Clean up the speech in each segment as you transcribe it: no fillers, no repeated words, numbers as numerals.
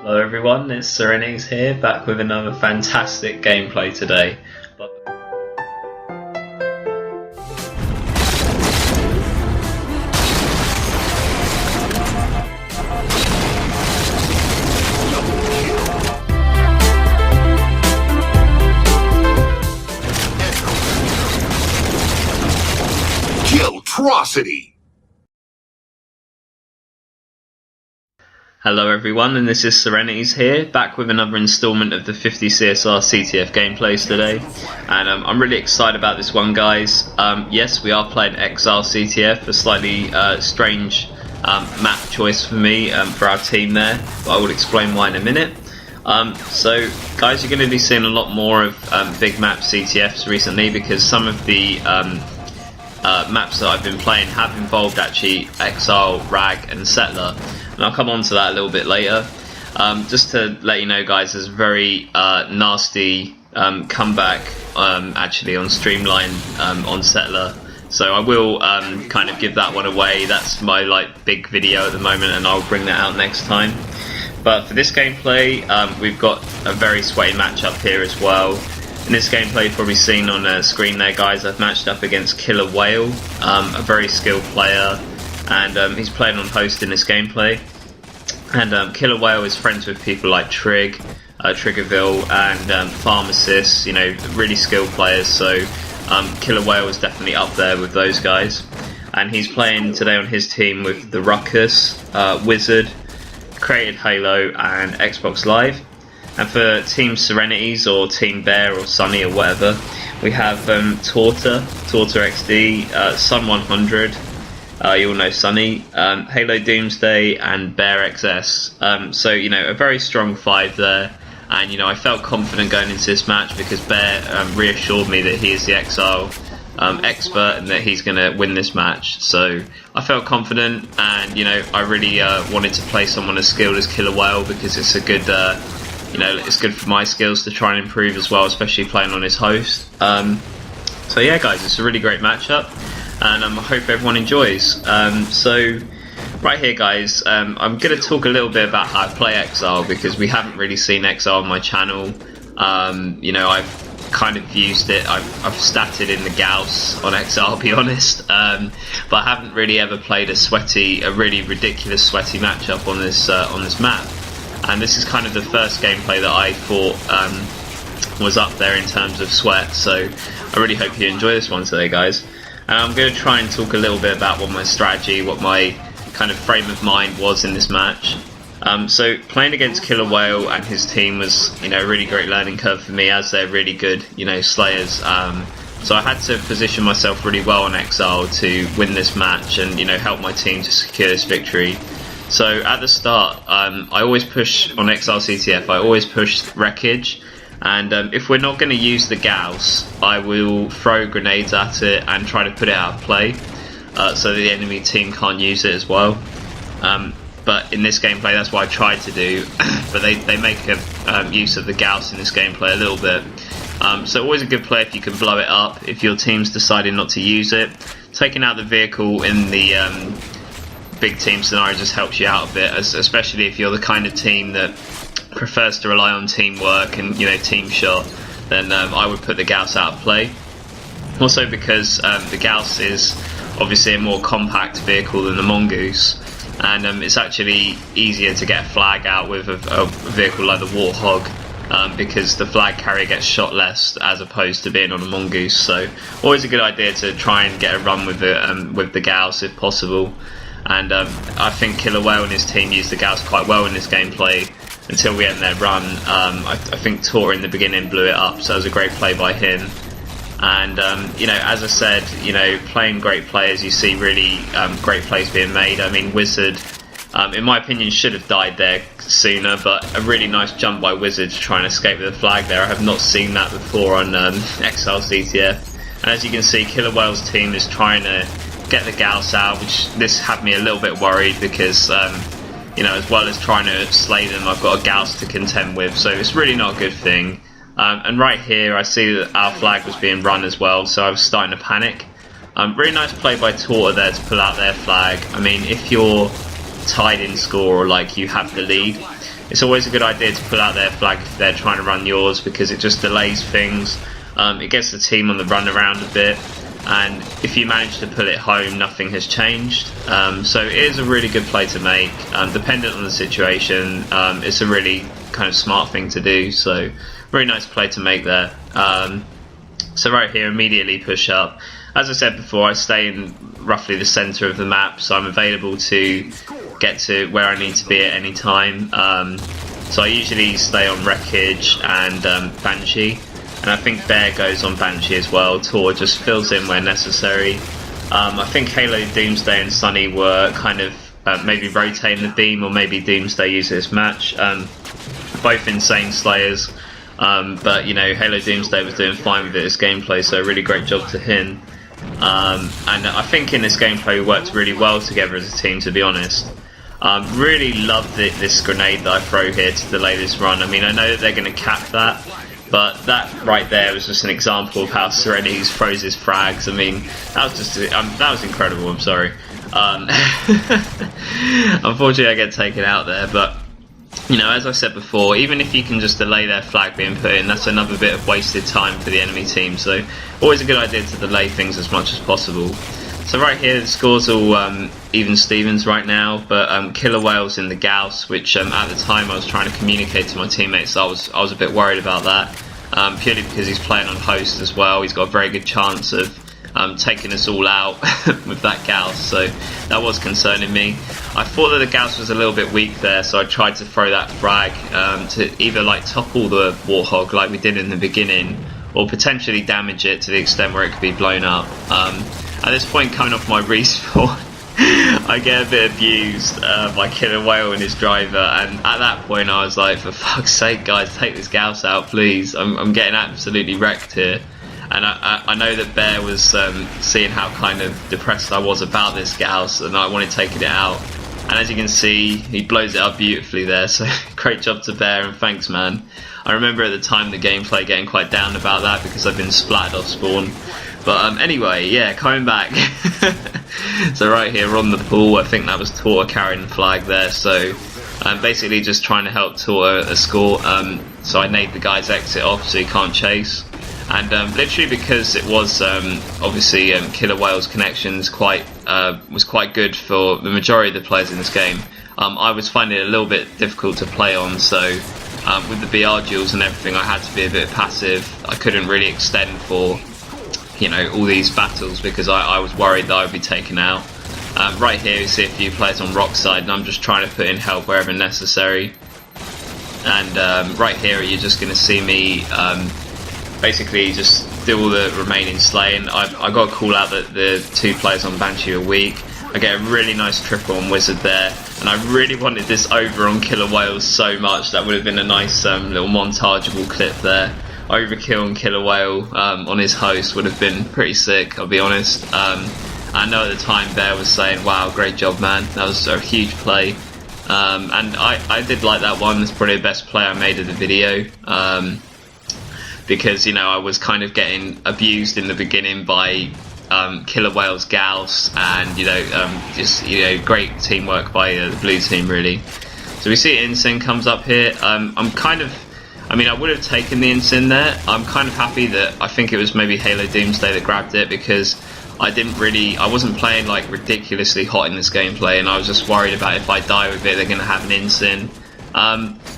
Hello everyone, it's Rvckus here, back with another fantastic gameplay today. Killtrocity! Hello everyone, and this is Rvckus here, back with another installment of the 50 CSR CTF gameplays today. And I'm really excited about this one, guys. Yes, we are playing Exile CTF, a slightly strange map choice for me, for our team there, but I will explain why in a minute. So guys, you're going to be seeing a lot more of big map CTFs recently, because some of the maps that I've been playing have involved actually Exile, Rag and Settler, and I'll come on to that a little bit later. Just to let you know, guys, there's a very nasty comeback actually on Streamline on Settler, so I will kind of give that one away. That's my big video at the moment, and I'll bring that out next time. But for this gameplay, we've got a very sweaty matchup here as well. In this gameplay, you've probably seen on the screen there, guys, I've matched up against Killer VVhale, a very skilled player, and he's playing on host in this gameplay. And Killer VVhale is friends with people like Triggerville and Pharmacist, you know, really skilled players, so Killer VVhale is definitely up there with those guys. And he's playing today on his team with the Rvckus, WIZZARD, Created Halo and Xbox Live. And for Team Rvckus or Team Bear or Sunny or whatever, we have Torta XD, Sun 100, you all know Sunny, Halo Doomsday and Bear XS. So, you know, a very strong five there. And, you know, I felt confident going into this match because Bear reassured me that he is the Exile expert and that he's going to win this match. So I felt confident, and, you know, I really wanted to play someone as skilled as Killer VVhale because it's a good... you know, it's good for my skills to try and improve as well, especially playing on his host. So yeah, guys, it's a really great matchup, and I hope everyone enjoys. So right here, guys, I'm going to talk a little bit about how I play Exile, because we haven't really seen Exile on my channel. You know, I've kind of used it, I've statted in the Gauss on Exile, I'll be honest, but I haven't really ever played a really ridiculous sweaty matchup on this map. And this is kind of the first gameplay that I thought was up there in terms of sweat, so I really hope you enjoy this one today, guys. And I'm going to try and talk a little bit about what my strategy, what my kind of frame of mind was in this match. So playing against Killer VVhale and his team was, you know, a really great learning curve for me, as they're really good, you know, slayers. So I had to position myself really well on Exile to win this match and, you know, help my team to secure this victory. So at the start, I always push on Exile CTF, I always push wreckage, and if we're not going to use the Gauss, I will throw grenades at it and try to put it out of play, so the enemy team can't use it as well. But in this gameplay, that's what I tried to do, but they make use of the Gauss in this gameplay a little bit. So always a good play if you can blow it up, if your team's decided not to use it. Taking out the vehicle in the big team scenario just helps you out a bit, especially if you're the kind of team that prefers to rely on teamwork and, you know, team shot. Then I would put the Gauss out of play. Also because the Gauss is obviously a more compact vehicle than the Mongoose, and it's actually easier to get a flag out with a vehicle like the Warthog, because the flag carrier gets shot less as opposed to being on a Mongoose. So always a good idea to try and get a run with the Gauss if possible. And I think Killer VVhale and his team used the Gauss quite well in this gameplay until we end their run. I think Tor in the beginning blew it up, so it was a great play by him. And you know, as I said, you know, playing great players, you see really great plays being made. I mean, WIZZARD, in my opinion, should have died there sooner, but a really nice jump by WIZZARD to try and escape with the flag there. I have not seen that before on Exile CTF. And as you can see, Killer VVhale's team is trying to get the Gauss out, which this had me a little bit worried because, you know, as well as trying to slay them, I've got a Gauss to contend with, so it's really not a good thing. And right here, I see that our flag was being run as well, so I was starting to panic. Really nice play by Torta there to pull out their flag. I mean, if you're tied in score or like you have the lead, it's always a good idea to pull out their flag if they're trying to run yours, because it just delays things. It gets the team on the run around a bit, and if you manage to pull it home, nothing has changed. So it is a really good play to make. Dependent on the situation, it's a really kind of smart thing to do. So very nice play to make there. So right here, immediately push up. As I said before, I stay in roughly the centre of the map, so I'm available to get to where I need to be at any time. So I usually stay on Wreckage and Banshee, and I think Bear goes on Banshee as well. Tor just fills in where necessary. I think Halo, Doomsday and Sunny were kind of maybe rotating the beam, or maybe Doomsday used this match. Both insane slayers. But you know, Halo Doomsday was doing fine with this gameplay, so a really great job to him. And I think in this gameplay we worked really well together as a team, to be honest. Really love this grenade that I throw here to delay this run. I mean, I know that they're going to cap that, but that right there was just an example of how Serenities throws his frags. I mean, that was just that was incredible. I'm sorry. Unfortunately, I get taken out there, but you know, as I said before, even if you can just delay their flag being put in, that's another bit of wasted time for the enemy team. So always a good idea to delay things as much as possible. So right here, the score's all even Stevens right now, but Killer VVhale's in the Gauss, which at the time I was trying to communicate to my teammates. So I was a bit worried about that, purely because he's playing on host as well. He's got a very good chance of taking us all out with that Gauss, so that was concerning me. I thought that the Gauss was a little bit weak there, so I tried to throw that frag to either like topple the Warthog like we did in the beginning, or potentially damage it to the extent where it could be blown up. At this point, coming off my respawn, I get a bit abused by Killer VVhale and his driver, and at that point I was like, for fuck's sake guys, take this Gauss out please. I'm getting absolutely wrecked here. And I know that Bear was seeing how kind of depressed I was about this Gauss, and I wanted taking it out. And as you can see, he blows it up beautifully there, so great job to Bear, and thanks man. I remember at the time the gameplay getting quite down about that because I've been splattered off spawn. But anyway, yeah, coming back. So right here on the pool, I think that was Tor carrying the flag there, so I'm basically just trying to help Tor escort. So I nade the guy's exit off so he can't chase. And literally because it was obviously Killer VVhale's connections was quite good for the majority of the players in this game, I was finding it a little bit difficult to play on. So with the BR duels and everything, I had to be a bit passive. I couldn't really extend for, you know, all these battles because I was worried that I would be taken out. Right here you see a few players on rock side, and I'm just trying to put in help wherever necessary. And right here you're just going to see me basically just do all the remaining slaying. I got to call out that the two players on Banshee are weak. I get a really nice triple on WIZZARD there, and I really wanted this over on Killer VVhale so much. That would have been a nice little montageable clip there. Overkill on Killer VVhale on his host would have been pretty sick, I'll be honest. I know at the time Bear was saying, wow, great job man, that was a huge play. And I did like that one. It's probably the best play I made of the video. Because, you know, I was kind of getting abused in the beginning by Killer VVhale's Gauss, and, you know, just, you know, great teamwork by the blue team, really. So we see Ensign comes up here. I'm kind of, I mean, I would have taken the Ensign there. I'm kind of happy that I think it was maybe Halo Doomsday that grabbed it, because I wasn't playing like ridiculously hot in this gameplay, and I was just worried about if I die with it, they're going to have an Ensign.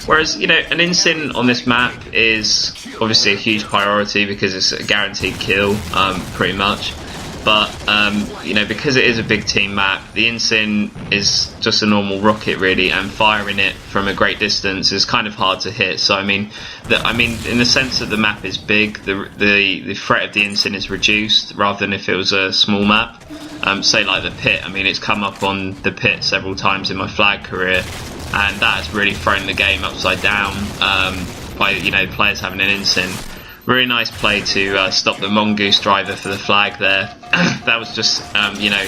Whereas, you know, an Ensign on this map is obviously a huge priority because it's a guaranteed kill, pretty much. But, you know, because it is a big team map, the Ensign is just a normal rocket, really, and firing it from a great distance is kind of hard to hit. So, I mean, in the sense that the map is big, the threat of the Ensign is reduced, rather than if it was a small map. Say like the Pit. I mean, it's come up on the Pit several times in my flag career, and that has really thrown the game upside down by, you know, players having an Ensign. Really nice play to stop the Mongoose driver for the flag there. That was just, you know,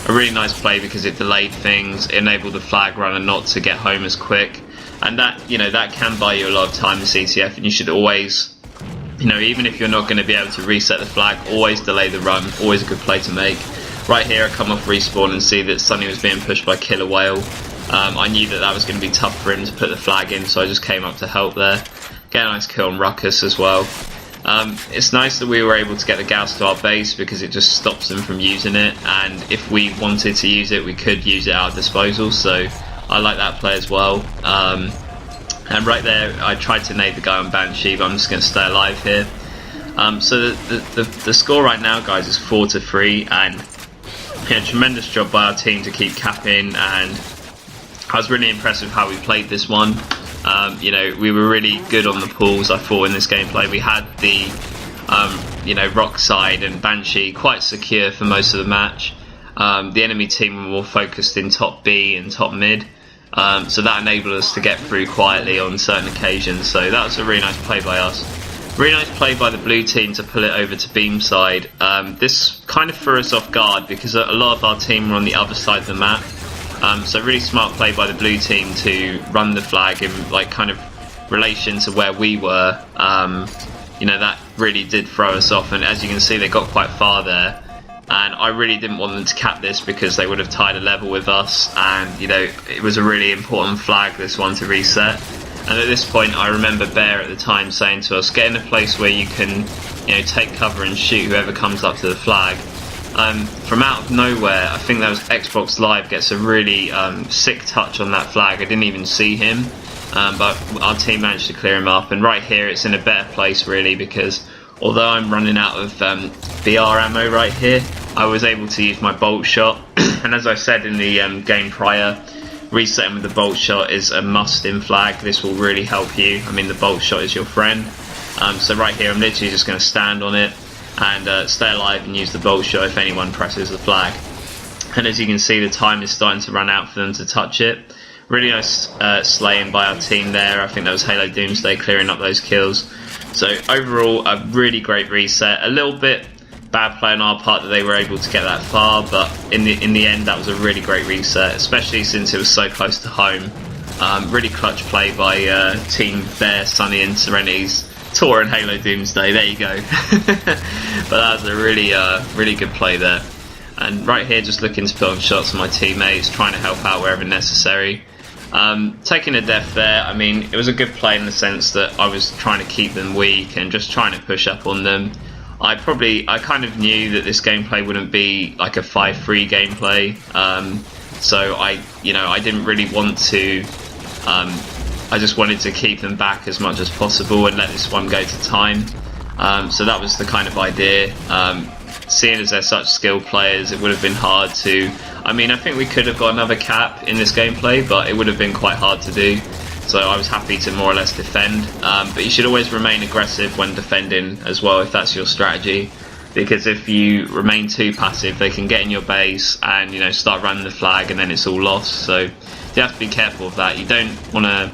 a really nice play because it delayed things, it enabled the flag runner not to get home as quick, and that, you know, that can buy you a lot of time in CTF, and you should always, you know, even if you're not going to be able to reset the flag, always delay the run. Always a good play to make. Right here I come off respawn and see that Sunny was being pushed by Killer VVhale. I knew that was going to be tough for him to put the flag in, so I just came up to help there. Get a nice kill on Rvckus as well. It's nice that we were able to get the Gauss to our base because it just stops them from using it, and if we wanted to use it we could use it at our disposal, so I like that play as well. And right there I tried to nade the guy on Banshee, but I'm just going to stay alive here. So the score right now, guys, is 4-3, and tremendous job by our team to keep capping, and I was really impressed with how we played this one. We were really good on the pulls, I thought, in this gameplay. We had the Rock side and Banshee quite secure for most of the match. The enemy team were more focused in top B and top mid, so that enabled us to get through quietly on certain occasions, so that was a really nice play by us. Really nice play by the blue team to pull it over to beam side. This kind of threw us off guard because a lot of our team were on the other side of the map. So really smart play by the blue team to run the flag in kind of relation to where we were. That really did throw us off, and as you can see they got quite far there, and I really didn't want them to cap this because they would have tied a level with us, and it was a really important flag, this one, to reset. And at this point I remember Bear at the time saying to us, get in a place where you can take cover and shoot whoever comes up to the flag. From out of nowhere, I think that was Xbox Live, gets a really sick touch on that flag. I didn't even see him, but our team managed to clear him up, and right here it's in a better place really, because although I'm running out of BR ammo right here, I was able to use my bolt shot. And as I said in the game prior, resetting with the bolt shot is a must in flag. This will really help you. I mean, the bolt shot is your friend. So right here I'm literally just going to stand on it and stay alive and use the bolt shot if anyone presses the flag. And as you can see, the time is starting to run out for them to touch it. Really nice slaying by our team there. I think that was Halo Doomsday clearing up those kills. So overall, a really great reset. A little bit bad play on our part that they were able to get that far, but in the end that was a really great reset, especially since it was so close to home. Really clutch play by Team Bear, Sunny and Serenity's Tor and Halo Doomsday. There you go. But that was a really good play there. And right here, just looking to put on shots on my teammates, trying to help out wherever necessary. Taking a death there, I mean, it was a good play in the sense that I was trying to keep them weak and just trying to push up on them. I kind of knew that this gameplay wouldn't be like a 5-3 gameplay, so I didn't really want to. I just wanted to keep them back as much as possible and let this one go to time. So that was the kind of idea. Seeing as they're such skilled players, it would have been hard to. I mean, I think we could have got another cap in this gameplay, but it would have been quite hard to do. So I was happy to more or less defend. But you should always remain aggressive when defending as well, if that's your strategy. Because if you remain too passive, they can get in your base and start running the flag, and then it's all lost. So you have to be careful of that. You don't want to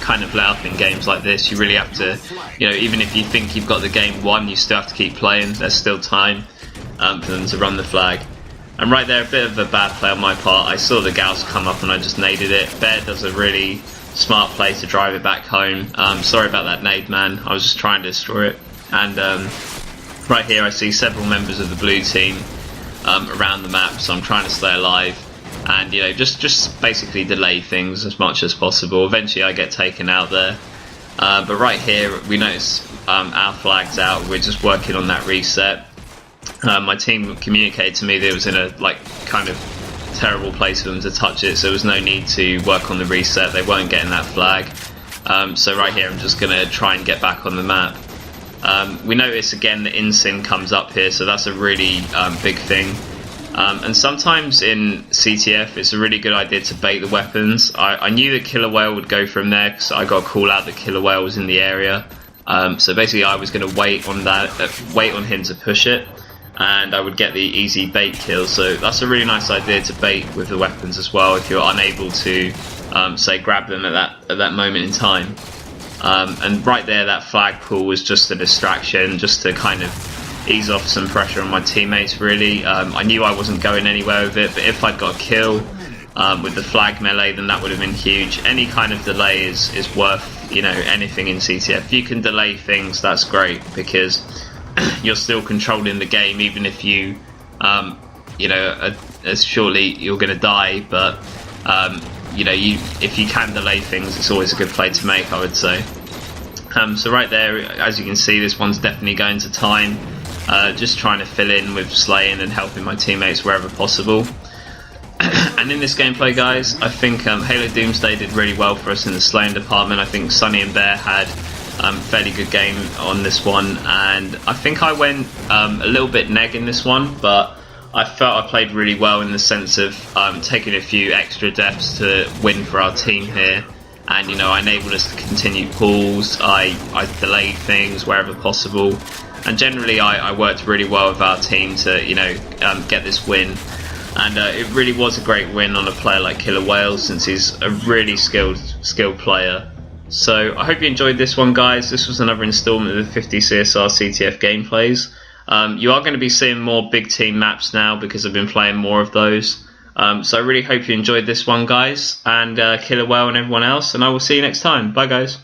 kind of let up in games like this. You really have to, even if you think you've got the game won, you still have to keep playing. There's still time for them to run the flag. And right there, a bit of a bad play on my part. I saw the Gauss come up and I just naded it. Bear does a really smart play to drive it back home. Sorry about that nade, man. I was just trying to destroy it. And right here I see several members of the blue team around the map, so I'm trying to stay alive and just basically delay things as much as possible. Eventually I get taken out there, but right here we notice our flag's out. We're just working on that reset. My team communicated to me that it was in a kind of terrible place for them to touch it, so there was no need to work on the reset. They weren't getting that flag. So right here I'm just going to try and get back on the map. We notice again that InSyn comes up here, so that's a really big thing. And sometimes in CTF it's a really good idea to bait the weapons. I knew that Killer VVhale would go from there because I got a call out that Killer VVhale was in the area. So basically I was going to wait on him to push it, and I would get the easy bait kill. So that's a really nice idea to bait with the weapons as well if you're unable to say grab them at that moment in time. And right there, that flag pull was just a distraction, just to kind of ease off some pressure on my teammates really. I knew I wasn't going anywhere with it, but if I'd got a kill with the flag melee, then that would have been huge. Any kind of delay is worth anything in CTF. If you can delay things, that's great, because you're still controlling the game, even if you as shortly you're going to die, but you know, if you can delay things, it's always a good play to make, I would say. So right there, as you can see, this one's definitely going to time. Just trying to fill in with slaying and helping my teammates wherever possible. And in this gameplay, guys, I think Halo Doomsday did really well for us in the slaying department. I think Sunny and Bear had a fairly good game on this one, and I think I went a little bit neg in this one, but I felt I played really well in the sense of taking a few extra deaths to win for our team here. And, you know, I enabled us to continue pulls, I delayed things wherever possible, and generally I worked really well with our team to, you know, get this win. And it really was a great win on a player like Killer VVhale, since he's a really skilled player. So I hope you enjoyed this one, guys. This was another installment of the 50 CSR CTF gameplays. You are going to be seeing more big team maps now because I've been playing more of those. So I really hope you enjoyed this one, guys, and Killer VVhale and everyone else, and I will see you next time. Bye, guys.